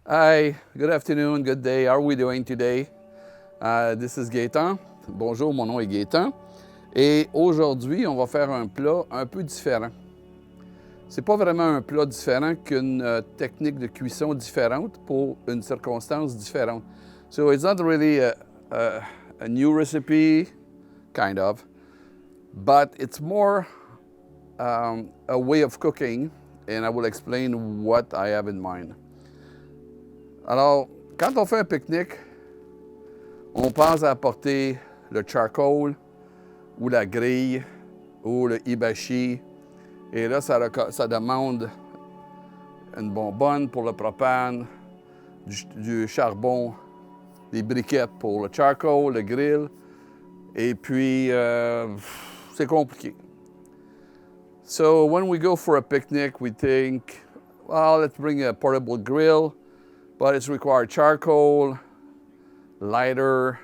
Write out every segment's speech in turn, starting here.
Hi, good afternoon, good day. How are we doing today? This is Gaëtan. Bonjour, mon nom est Gaëtan. Et aujourd'hui, on va faire un plat un peu différent. C'est pas vraiment un plat différent qu'une technique de cuisson différente pour une circonstance différente. So it's not really a new recipe, kind of, but it's more a way of cooking, and I will explain what I have in mind. Alors, quand on fait un pique-nique, on pense à apporter le charcoal ou la grille ou le hibachi. Et là, ça demande une bonbonne pour le propane, du charbon, des briquettes pour le charcoal, le grill. Et puis, c'est compliqué. So when we go for a picnic, we think, well, let's bring a portable grill, but it's required charcoal, lighter,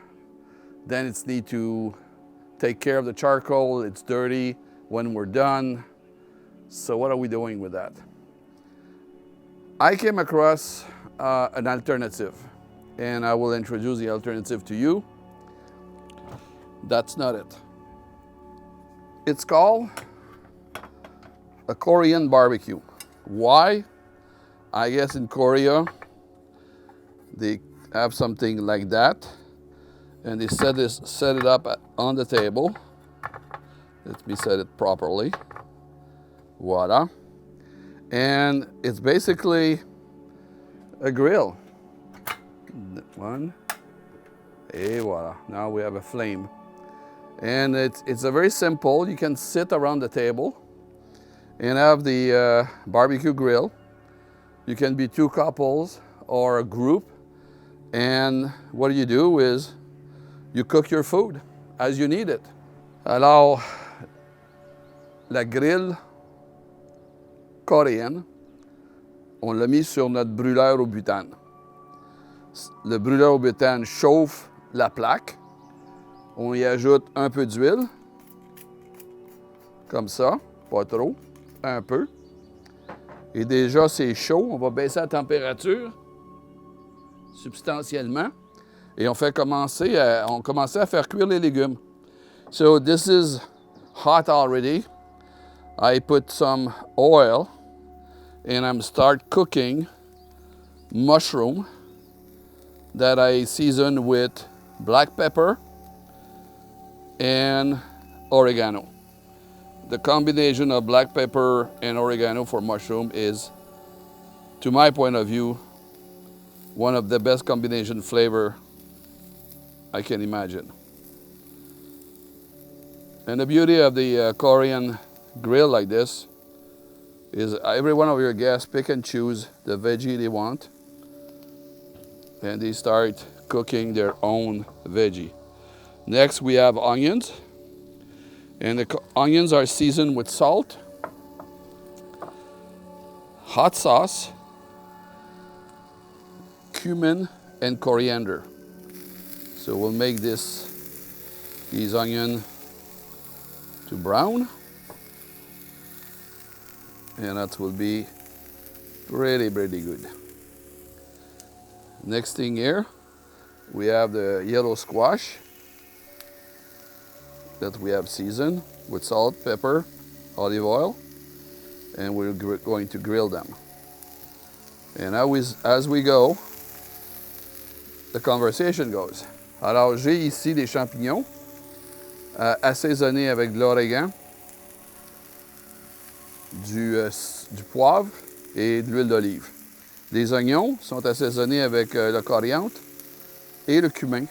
then it's need to take care of the charcoal, it's dirty when we're done. So what are we doing with that? I came across an alternative, and I will introduce the alternative to you. That's not it. It's called a Korean barbecue. Why? I guess in Korea, they have something like that, and they set it up on the table. Let me set it properly. Voila. And it's basically a grill. One. Et voila. Now we have a flame. And it's a very simple. You can sit around the table and have the barbecue grill. You can be two couples or a group. And what you do is you cook your food as you need it. Alors, la grille coréenne, on l'a mis sur notre brûleur au butane. Le brûleur au butane chauffe la plaque. On y ajoute un peu d'huile, comme ça, pas trop, un peu. Et déjà, c'est chaud. On va baisser la température substantiellement. Et on commence à faire cuire les légumes. So this is hot already. I put some oil and I'm start cooking mushroom that I season with black pepper and oregano. The combination of black pepper and oregano for mushroom is, to my point of view, one of the best combination flavor I can imagine. And the beauty of the Korean grill like this is every one of your guests pick and choose the veggie they want, and they start cooking their own veggie. Next, we have onions, and the onions are seasoned with salt, hot sauce, cumin, and coriander. So we'll make these onions to brown, and that will be pretty good. Next thing here, we have the yellow squash that we have seasoned with salt, pepper, olive oil, and we're going to grill them. And as we go, the conversation goes. Alors, j'ai ici des champignons assaisonnés avec de l'origan, du poivre et de l'huile d'olive. Les oignons sont assaisonnés avec le coriandre et le cumin,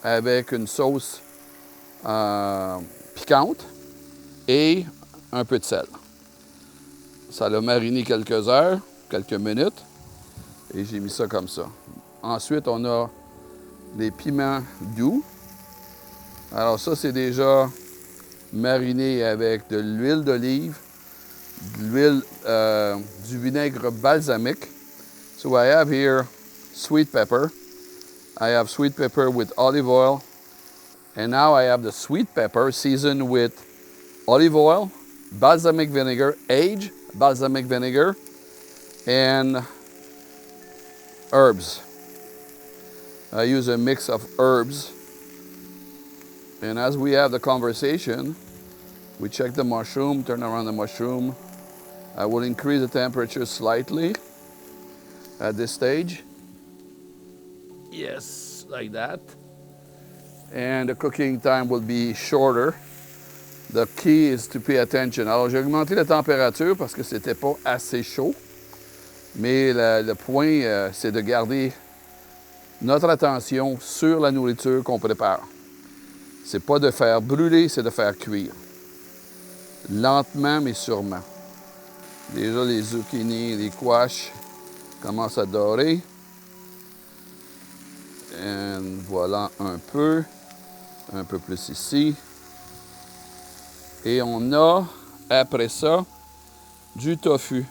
avec une sauce piquante et un peu de sel. Ça l'a mariné quelques heures, quelques minutes, et j'ai mis ça comme ça. Ensuite, on a les piments doux. Alors ça, c'est déjà mariné avec de l'huile d'olive, du vinaigre balsamique. So I have here sweet pepper. I have sweet pepper with olive oil. And now I have the sweet pepper seasoned with olive oil, balsamic vinegar, aged balsamic vinegar, and herbs. I use a mix of herbs. And as we have the conversation, we check the mushroom, turn around the mushroom. I will increase the temperature slightly at this stage. Yes, like that. And the cooking time will be shorter. The key is to pay attention. Alors, j'ai augmenté la température parce que c'était pas assez chaud. Mais le point, c'est de garder notre attention sur la nourriture qu'on prépare. C'est pas de faire brûler, c'est de faire cuire. Lentement, mais sûrement. Déjà, les zucchini, les squash commencent à dorer. Et voilà un peu plus ici. Et on a, après ça, du tofu.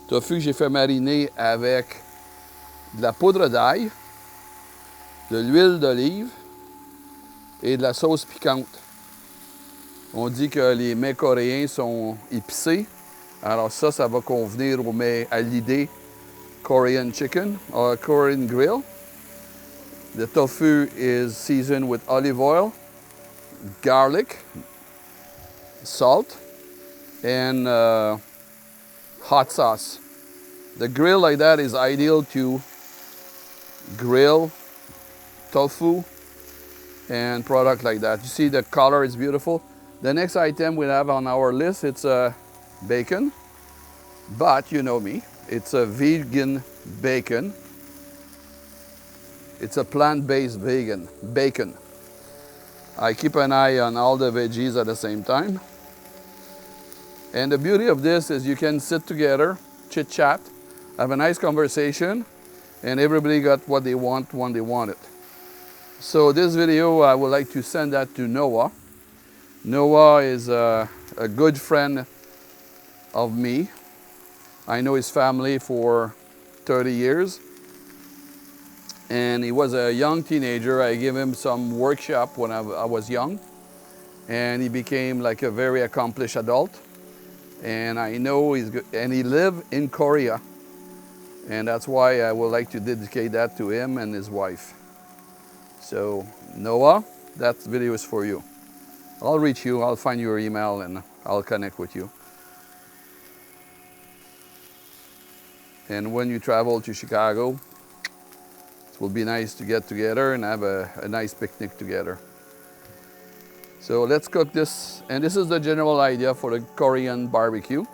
Tofu que j'ai fait mariner avec de la poudre d'ail, de l'huile d'olive et de la sauce piquante. On dit que les mets coréens sont épicés. Alors ça va convenir au mets à l'idée Korean chicken or Korean grill. The tofu is seasoned with olive oil, garlic, salt, and hot sauce. The grill like that is ideal to grill tofu and product like that. You see the color is beautiful. The next item we have on our list, it's bacon, but you know me, it's a vegan bacon. It's a plant-based vegan bacon. I keep an eye on all the veggies at the same time. And the beauty of this is you can sit together, chit-chat, have a nice conversation, and everybody got what they want when they want it. So this video, I would like to send that to Noah. Noah is a good friend of me. I know his family for 30 years. And he was a young teenager. I gave him some workshop when I was young. And he became like a very accomplished adult. And I know he's good. And he lived in Korea. And that's why I would like to dedicate that to him and his wife. So Noah, that video is for you. I'll reach you, I'll find your email and I'll connect with you. And when you travel to Chicago, it will be nice to get together and have a nice picnic together. So let's cook this. And this is the general idea for the Korean barbecue.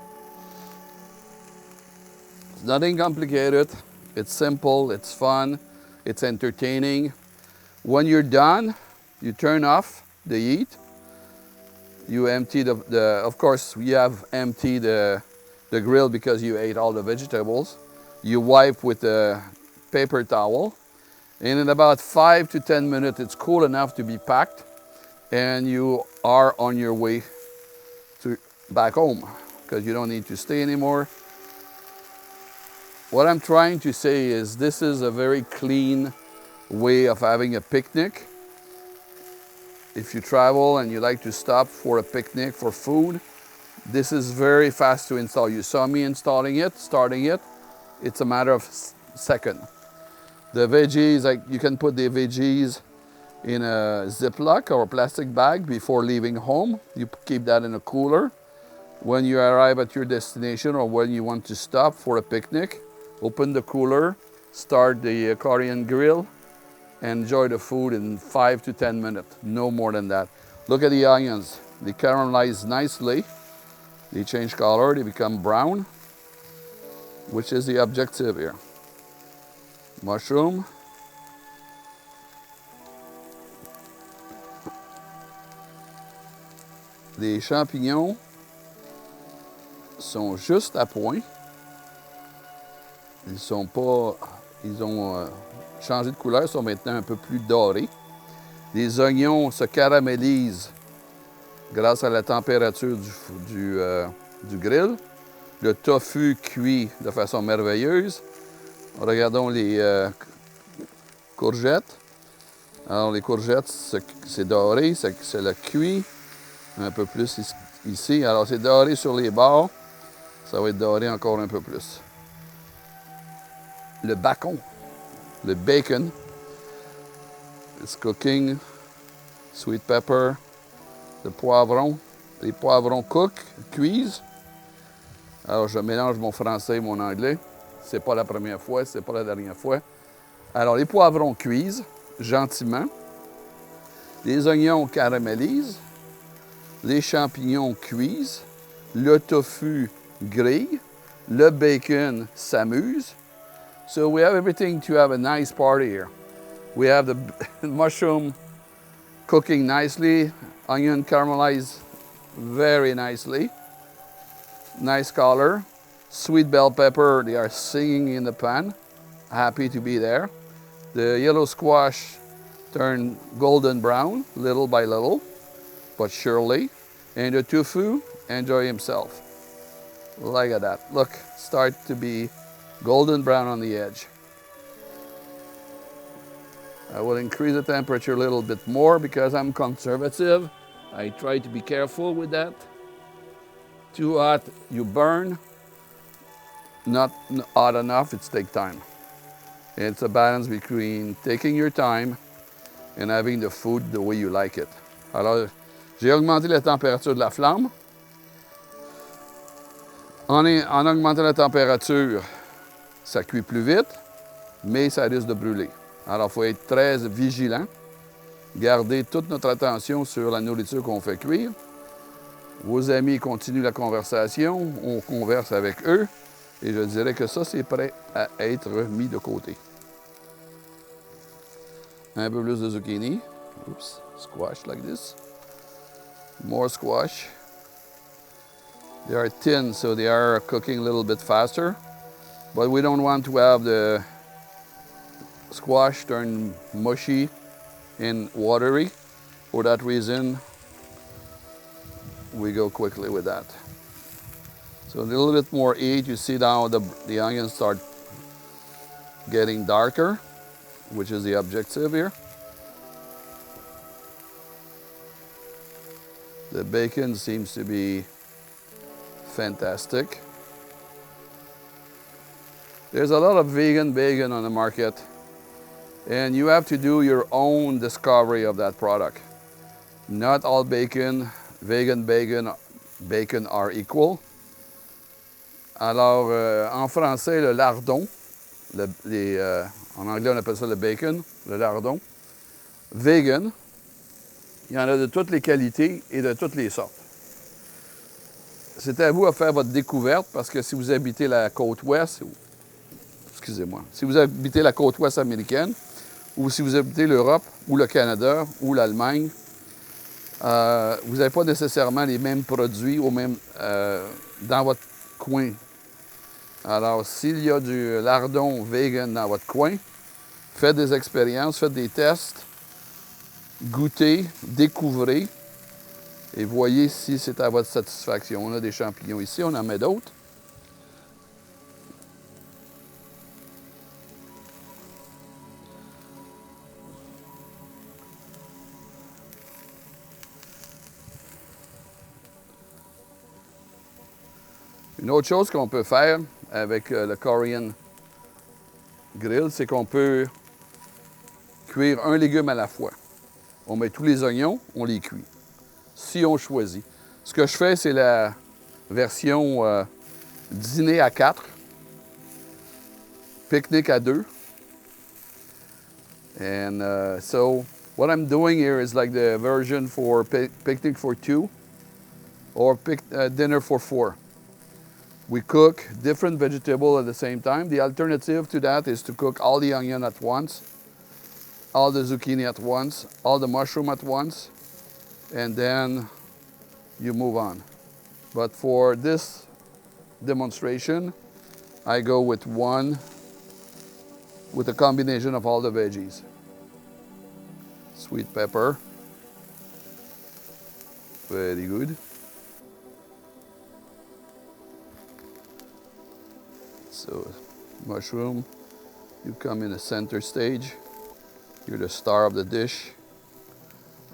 It's nothing complicated. It's simple, it's fun, it's entertaining. When you're done, you turn off the heat. You empty of course, you have emptied the grill because you ate all the vegetables. You wipe with a paper towel. And in about 5 to 10 minutes, it's cool enough to be packed. And you are on your way back home because you don't need to stay anymore. What I'm trying to say is this is a very clean way of having a picnic. If you travel and you like to stop for a picnic for food, this is very fast to install. You saw me installing it, starting it. It's a matter of seconds. The veggies, like you can put the veggies in a Ziploc or a plastic bag before leaving home. You keep that in a cooler. When you arrive at your destination or when you want to stop for a picnic, open the cooler, start the Korean grill, and enjoy the food in 5 to 10 minutes, no more than that. Look at the onions. They caramelize nicely. They change color, they become brown, which is the objective here. Mushroom. Les champignons sont juste à point. Ils ont changé de couleur, ils sont maintenant un peu plus dorés. Les oignons se caramélisent grâce à la température du grill. Le tofu cuit de façon merveilleuse. Regardons les courgettes. Alors les courgettes, c'est doré, c'est le cuit. Un peu plus ici. Alors c'est doré sur les bords. Ça va être doré encore un peu plus. Le bacon. le bacon. It's cooking. Sweet pepper. Le poivron. Les poivrons cuisent. Alors, je mélange mon français et mon anglais. C'est pas la première fois, c'est pas la dernière fois. Alors, les poivrons cuisent gentiment. Les oignons caramélisent. Les champignons cuisent. Le tofu grille. Le bacon s'amuse. So we have everything to have a nice party here. We have the mushroom cooking nicely. Onion caramelized very nicely. Nice color. Sweet bell pepper, they are singing in the pan. Happy to be there. The yellow squash turned golden brown, little by little, but surely. And the tofu, enjoy himself. Look at that. Look, start to be golden brown on the edge. I will increase the temperature a little bit more because I'm conservative. I try to be careful with that. Too hot, you burn. Not hot enough, it takes time. It's a balance between taking your time and having the food the way you like it. Alors, j'ai augmenté la température de la flamme. En augmentant la température, ça cuit plus vite, mais ça risque de brûler. Alors, il faut être très vigilant. Garder toute notre attention sur la nourriture qu'on fait cuire. Vos amis continuent la conversation, on converse avec eux, et je dirais que ça, c'est prêt à être mis de côté. Un peu plus de zucchini. Oops, squash like this. More squash. They are thin, so they are cooking a little bit faster. But we don't want to have the squash turn mushy and watery. For that reason, we go quickly with that. So a little bit more heat, you see now the onions start getting darker, which is the objective here. The bacon seems to be fantastic. There's a lot of vegan bacon on the market, and you have to do your own discovery of that product. Not all vegan bacon are equal. Alors, en français, le lardon, en anglais on appelle ça le bacon, le lardon. Vegan, il y en a de toutes les qualités et de toutes les sortes. C'est à vous à faire votre découverte parce que si vous habitez la côte ouest, excusez-moi, si vous habitez la côte ouest américaine ou si vous habitez l'Europe ou le Canada ou l'Allemagne, vous n'avez pas nécessairement les mêmes produits dans votre coin. Alors, s'il y a du lardon vegan dans votre coin, faites des expériences, faites des tests, goûtez, découvrez et voyez si c'est à votre satisfaction. On a des champignons ici, on en met d'autres. Une autre chose qu'on peut faire avec le coriander grill, c'est qu'on peut cuire un légume à la fois. On met tous les oignons, on les cuit, si on choisit. Ce que je fais, c'est la version dîner à 4, pique-nique à 2. And so what I'm doing here is like the version for picnic for 2 or dinner for 4. We cook different vegetables at the same time. The alternative to that is to cook all the onion at once, all the zucchini at once, all the mushroom at once, and then you move on. But for this demonstration, I go with a combination of all the veggies. Sweet pepper, very good. So, mushroom, you come in the center stage. You're the star of the dish.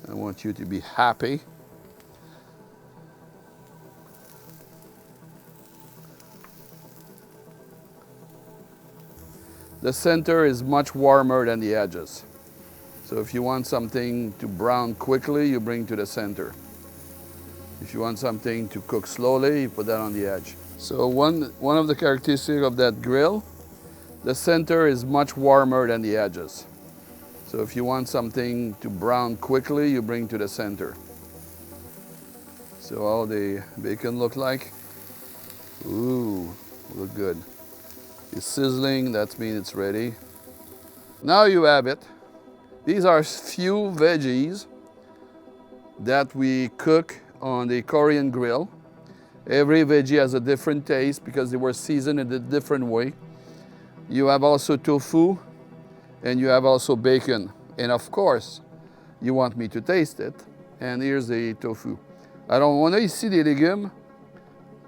I want you to be happy. the center is much warmer than the edges. So if you want something to brown quickly, you bring to the center. If you want something to cook slowly, you put that on the edge. So one of the characteristics of that grill, the center is much warmer than the edges. So if you want something to brown quickly, you bring to the center. So how the bacon look like? Ooh, look good. It's sizzling, that means it's ready. Now you have it. These are few veggies that we cook on the Korean grill. Every veggie has a different taste because they were seasoned in a different way. You have also tofu and you have also bacon. And of course, you want me to taste it. And here's the tofu. Alors, on a ici des légumes,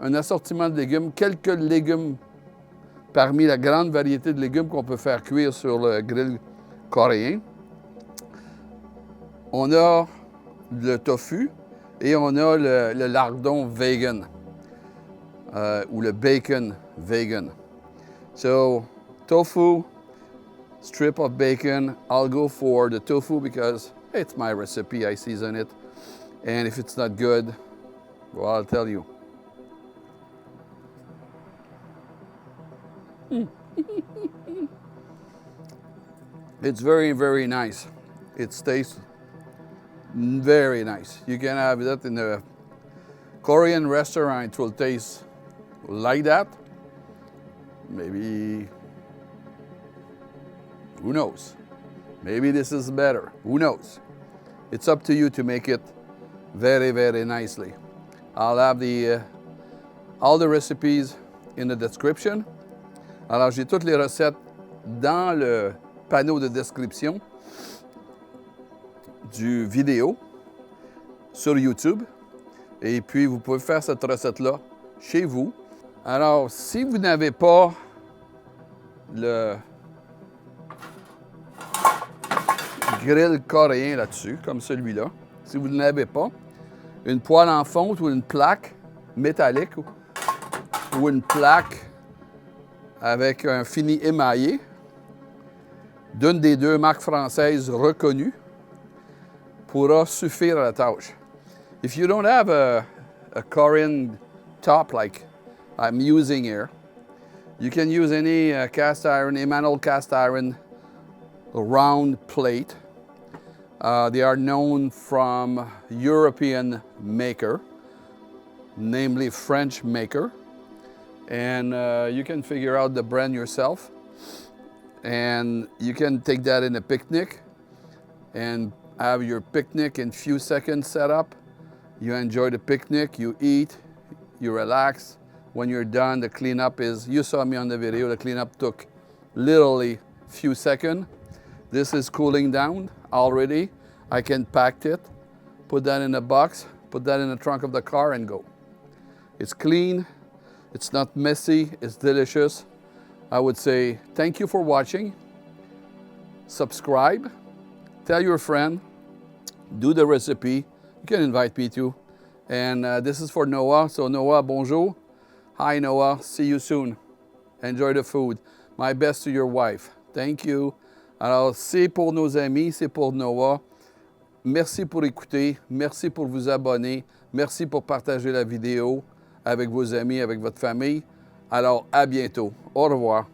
un assortiment de légumes, quelques légumes parmi la grande variété de légumes qu'on peut faire cuire sur le grill coréen. On a le tofu et on a le lardon vegan, ou le bacon vegan. So, tofu, strip of bacon. I'll go for the tofu because it's my recipe, I season it. And if it's not good, well, I'll tell you. It's very, very nice. It tastes very nice. You can have that in a Korean restaurant. It will taste like that. Maybe, who knows? Maybe this is better. Who knows? It's up to you to make it very, very nicely. I'll have all the recipes in the description. Alors, j'ai toutes les recettes dans le panneau de description du vidéo sur YouTube. Et puis, vous pouvez faire cette recette-là chez vous. Alors, si vous n'avez pas le grill coréen là-dessus, comme celui-là, si vous ne l'avez pas, une poêle en fonte ou une plaque métallique ou une plaque avec un fini émaillé d'une des deux marques françaises reconnues pourra suffire à la tâche. If you don't have a Korean top like I'm using here, you can use any cast iron, Emanol cast iron round plate. They are known from European maker, namely French maker. And you can figure out the brand yourself. And you can take that in a picnic and have your picnic in few seconds set up. You enjoy the picnic, you eat, you relax. When you're done, the cleanup is, you saw me on the video, the cleanup took literally few seconds. This is cooling down already. I can pack it, put that in a box, put that in the trunk of the car and go. It's clean, it's not messy, it's delicious. I would say thank you for watching. Subscribe, tell your friend, do the recipe. You can invite me too. And this is for Noah. So Noah, bonjour. Hi Noah, see you soon. Enjoy the food. My best to your wife. Thank you. Alors, c'est pour nos amis, c'est pour Noah. Merci pour écouter, merci pour vous abonner, merci pour partager la vidéo avec vos amis, avec votre famille. Alors, à bientôt. Au revoir.